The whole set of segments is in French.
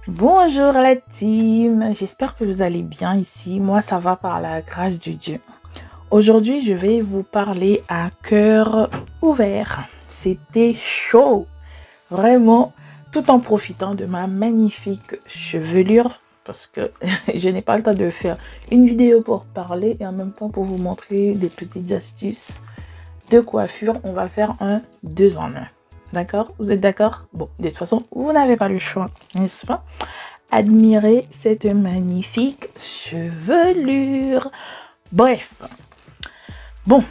Bonjour la team, j'espère que vous allez bien ici. Moi ça va par la grâce de Dieu. Aujourd'hui je vais vous parler à cœur ouvert. C'était chaud, vraiment, tout en profitant de ma magnifique chevelure. Parce que je n'ai pas le temps de faire une vidéo pour parler et en même temps pour vous montrer des petites astuces de coiffure. On va faire un 2 en 1. D'accord? Vous êtes d'accord? Bon, de toute façon, vous n'avez pas le choix, n'est-ce pas? Admirez cette magnifique chevelure. Bref. Bon,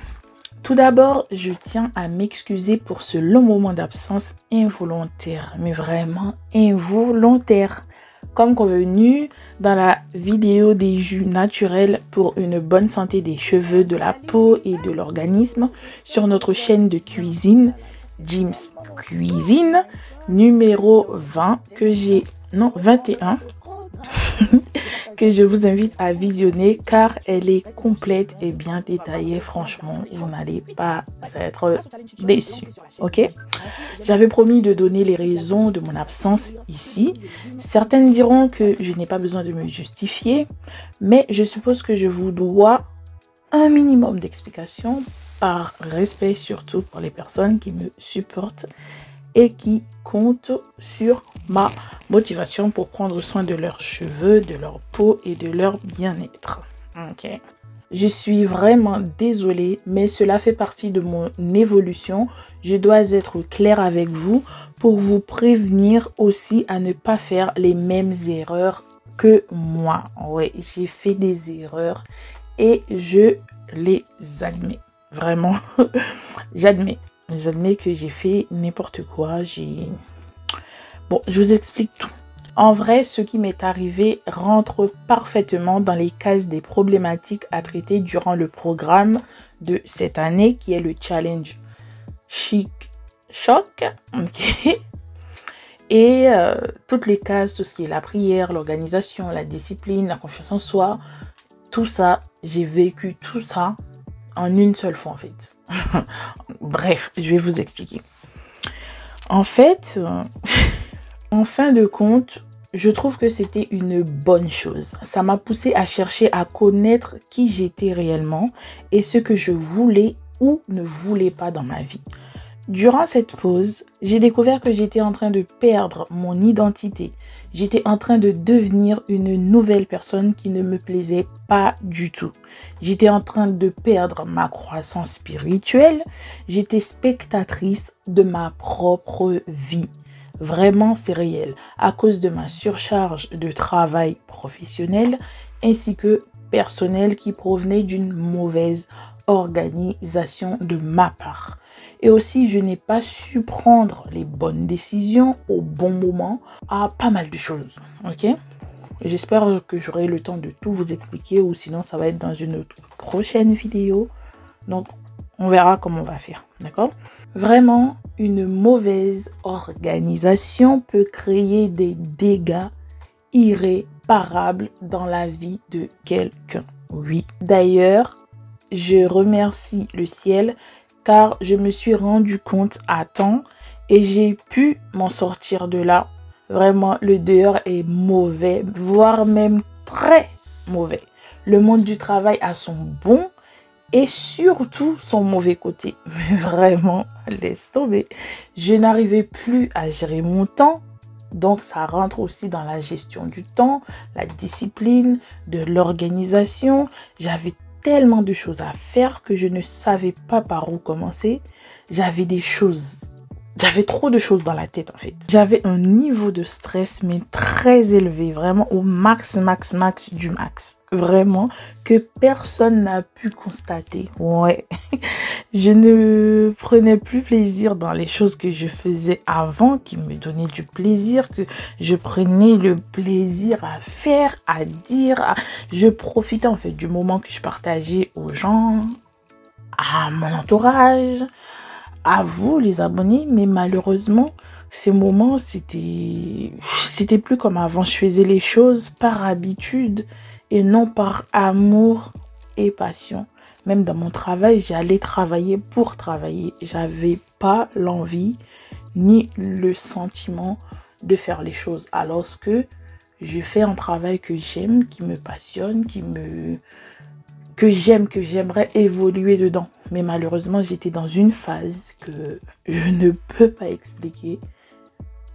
tout d'abord, je tiens à m'excuser pour ce long moment d'absence involontaire. Mais vraiment involontaire. Comme convenu dans la vidéo des jus naturels pour une bonne santé des cheveux, de la peau et de l'organisme sur notre chaîne de cuisine, Jim's Cuisine, numéro 20 21 que je vous invite à visionner car elle est complète et bien détaillée. Franchement, vous n'allez pas être déçus. Ok? J'avais promis de donner les raisons de mon absence ici. Certaines diront que je n'ai pas besoin de me justifier, mais je suppose que je vous dois un minimum d'explications par respect surtout pour les personnes qui me supportent et qui comptent sur ma motivation pour prendre soin de leurs cheveux, de leur peau et de leur bien-être. Ok. Je suis vraiment désolée, mais cela fait partie de mon évolution. Je dois être claire avec vous pour vous prévenir aussi à ne pas faire les mêmes erreurs que moi. Ouais, j'ai fait des erreurs et je les admets. Vraiment, j'admets. J'admets que j'ai fait n'importe quoi. Bon, je vous explique tout. En vrai, ce qui m'est arrivé rentre parfaitement dans les cases des problématiques à traiter durant le programme de cette année qui est le Challenge Chic Choc. Okay. Et toutes les cases, tout ce qui est la prière, l'organisation, la discipline, la confiance en soi, tout ça, j'ai vécu tout ça en une seule fois en fait. Bref, je vais vous expliquer. En fait, en fin de compte, je trouve que c'était une bonne chose. Ça m'a poussé à chercher à connaître qui j'étais réellement et ce que je voulais ou ne voulais pas dans ma vie. Durant cette pause, j'ai découvert que j'étais en train de perdre mon identité. J'étais en train de devenir une nouvelle personne qui ne me plaisait pas du tout. J'étais en train de perdre ma croissance spirituelle. J'étais spectatrice de ma propre vie. Vraiment, c'est réel. À cause de ma surcharge de travail professionnel ainsi que personnel qui provenait d'une mauvaise organisation de ma part. Et aussi, je n'ai pas su prendre les bonnes décisions au bon moment à pas mal de choses. Ok? J'espère que j'aurai le temps de tout vous expliquer ou sinon ça va être dans une prochaine vidéo. Donc, on verra comment on va faire. D'accord? Vraiment, une mauvaise organisation peut créer des dégâts irréparables dans la vie de quelqu'un. Oui. D'ailleurs, je remercie le ciel car je me suis rendu compte à temps et j'ai pu m'en sortir de là. Vraiment, le dehors est mauvais, voire même très mauvais. Le monde du travail a son bon et surtout son mauvais côté. Mais vraiment, laisse tomber. Je n'arrivais plus à gérer mon temps. Donc, ça rentre aussi dans la gestion du temps, la discipline, de l'organisation. J'avais tellement de choses à faire que je ne savais pas par où commencer. J'avais trop de choses dans la tête en fait. J'avais un niveau de stress mais très élevé, vraiment au max du max. Vraiment que personne n'a pu constater. Ouais. Je ne prenais plus plaisir dans les choses que je faisais avant qui me donnaient du plaisir, que je prenais le plaisir à faire, à dire. Je profitais en fait du moment que je partageais aux gens, à mon entourage, à vous les abonnés, mais malheureusement ces moments c'était plus comme avant. Je faisais les choses par habitude et non par amour et passion. Même dans mon travail, j'allais travailler pour travailler. J'avais pas l'envie ni le sentiment de faire les choses. Alors que Je fais un travail que j'aime, qui me passionne, que j'aimerais évoluer dedans. Mais malheureusement, j'étais dans une phase que je ne peux pas expliquer.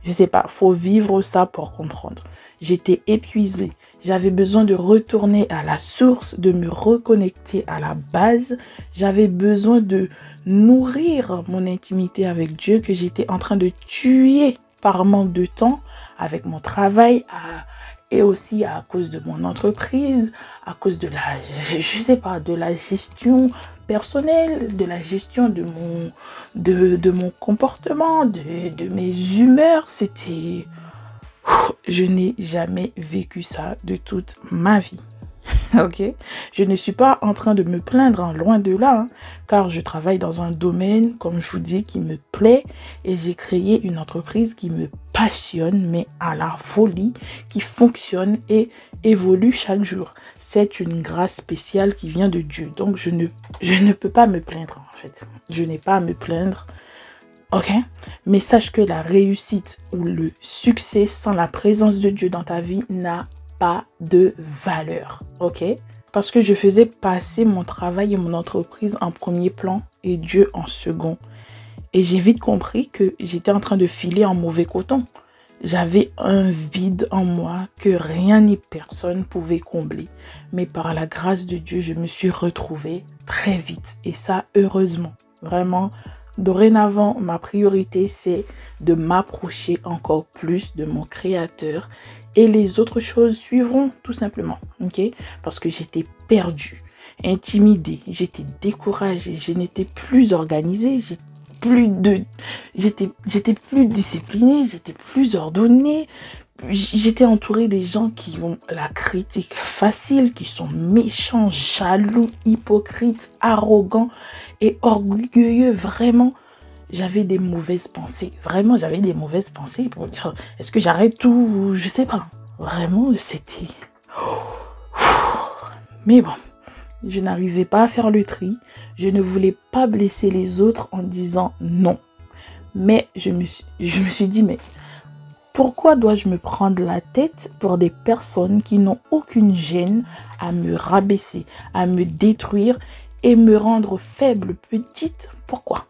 Je sais pas, faut vivre ça pour comprendre. J'étais épuisée. J'avais besoin de retourner à la source, de me reconnecter à la base. J'avais besoin de nourrir mon intimité avec Dieu que j'étais en train de tuer par manque de temps avec mon travail et aussi à cause de mon entreprise, à cause de je sais pas, de la gestion personnelle, de la gestion de mon comportement, de mes humeurs. Je n'ai jamais vécu ça de toute ma vie. Ok, je ne suis pas en train de me plaindre, hein, loin de là, hein, car je travaille dans un domaine, comme je vous dis, qui me plaît et j'ai créé une entreprise qui me passionne, mais à la folie, qui fonctionne et évolue chaque jour. C'est une grâce spéciale qui vient de Dieu. Donc, je ne peux pas me plaindre, en fait. Je n'ai pas à me plaindre. Ok, mais sache que la réussite ou le succès sans la présence de Dieu dans ta vie n'a pas de valeur, ok? Parce que je faisais passer mon travail et mon entreprise en premier plan et Dieu en second. Et j'ai vite compris que j'étais en train de filer en mauvais coton. J'avais un vide en moi que rien ni personne pouvait combler. Mais par la grâce de Dieu, je me suis retrouvée très vite. Et ça, heureusement, vraiment. Dorénavant, ma priorité, c'est de m'approcher encore plus de mon Créateur et les autres choses suivront tout simplement, ok? Parce que j'étais perdue, intimidée, j'étais découragée, je n'étais plus organisée, j'étais plus disciplinée, j'étais plus ordonnée. J'étais entourée des gens qui ont la critique facile, qui sont méchants, jaloux, hypocrites, arrogants et orgueilleux. Vraiment, j'avais des mauvaises pensées. Vraiment, j'avais des mauvaises pensées pour dire, est-ce que j'arrête tout? Je sais pas. Vraiment, c'était... Mais bon, je n'arrivais pas à faire le tri. Je ne voulais pas blesser les autres en disant non. Mais je me suis dit, mais... pourquoi dois-je me prendre la tête pour des personnes qui n'ont aucune gêne à me rabaisser, à me détruire et me rendre faible, petite? Pourquoi?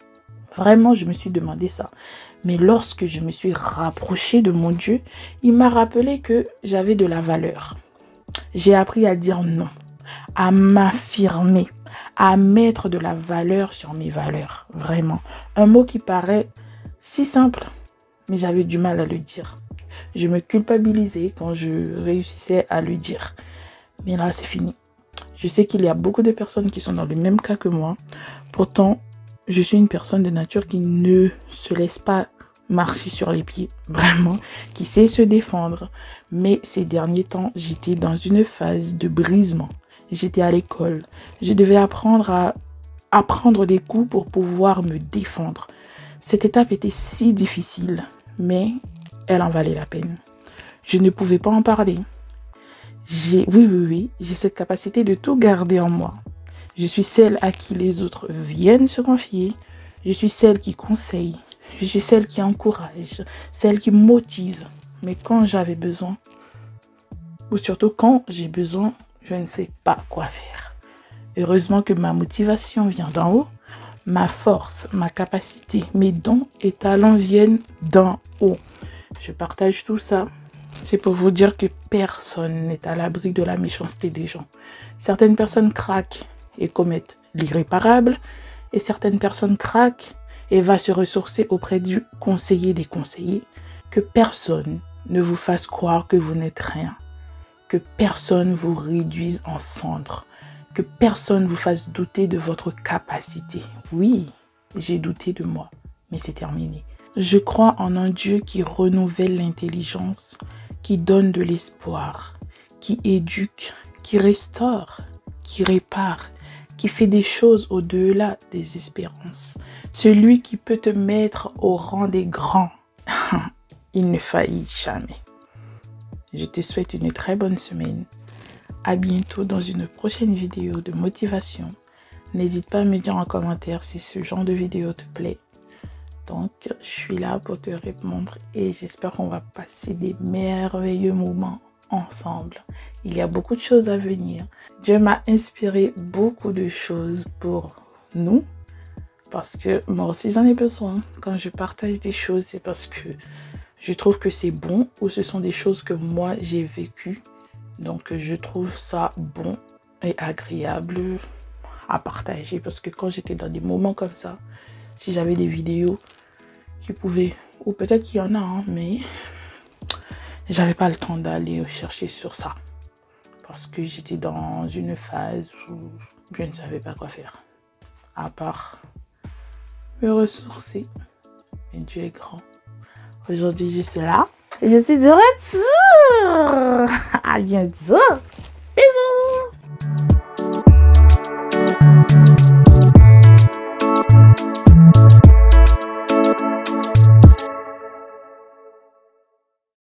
Vraiment, je me suis demandé ça. Mais lorsque je me suis rapprochée de mon Dieu, il m'a rappelé que j'avais de la valeur. J'ai appris à dire non, à m'affirmer, à mettre de la valeur sur mes valeurs. Vraiment. Un mot qui paraît si simple, mais j'avais du mal à le dire. Je me culpabilisais quand je réussissais à le dire. Mais là, c'est fini. Je sais qu'il y a beaucoup de personnes qui sont dans le même cas que moi. Pourtant, je suis une personne de nature qui ne se laisse pas marcher sur les pieds. Vraiment. Qui sait se défendre. Mais ces derniers temps, j'étais dans une phase de brisement. J'étais à l'école. Je devais apprendre à prendre des coups pour pouvoir me défendre. Cette étape était si difficile, mais elle en valait la peine. Je ne pouvais pas en parler. Oui, j'ai cette capacité de tout garder en moi. Je suis celle à qui les autres viennent se confier. Je suis celle qui conseille. Je suis celle qui encourage, celle qui motive. Mais quand j'avais besoin, ou surtout quand j'ai besoin, je ne sais pas quoi faire. Heureusement que ma motivation vient d'en haut. Ma force, ma capacité, mes dons et talents viennent d'en haut. Je partage tout ça. C'est pour vous dire que personne n'est à l'abri de la méchanceté des gens. Certaines personnes craquent et commettent l'irréparable. Et certaines personnes craquent et vont se ressourcer auprès du conseiller des conseillers. Que personne ne vous fasse croire que vous n'êtes rien. Que personne vous réduise en cendres. Que personne vous fasse douter de votre capacité. Oui, j'ai douté de moi, mais c'est terminé. Je crois en un Dieu qui renouvelle l'intelligence, qui donne de l'espoir, qui éduque, qui restaure, qui répare, qui fait des choses au-delà des espérances. Celui qui peut te mettre au rang des grands. Il ne faillit jamais. Je te souhaite une très bonne semaine. À bientôt dans une prochaine vidéo de motivation. N'hésite pas à me dire en commentaire si ce genre de vidéo te plaît. Donc, je suis là pour te répondre et j'espère qu'on va passer des merveilleux moments ensemble. Il y a beaucoup de choses à venir. Dieu m'a inspiré beaucoup de choses pour nous parce que moi aussi j'en ai besoin. Quand je partage des choses, c'est parce que je trouve que c'est bon ou ce sont des choses que moi j'ai vécues. Donc je trouve ça bon et agréable à partager parce que quand j'étais dans des moments comme ça, si j'avais des vidéos qui pouvaient, ou peut-être qu'il y en a, hein, mais j'avais pas le temps d'aller chercher sur ça parce que j'étais dans une phase où je ne savais pas quoi faire à part me ressourcer. Mais Dieu est grand. Aujourd'hui je suis là et je suis de retour. À bientôt.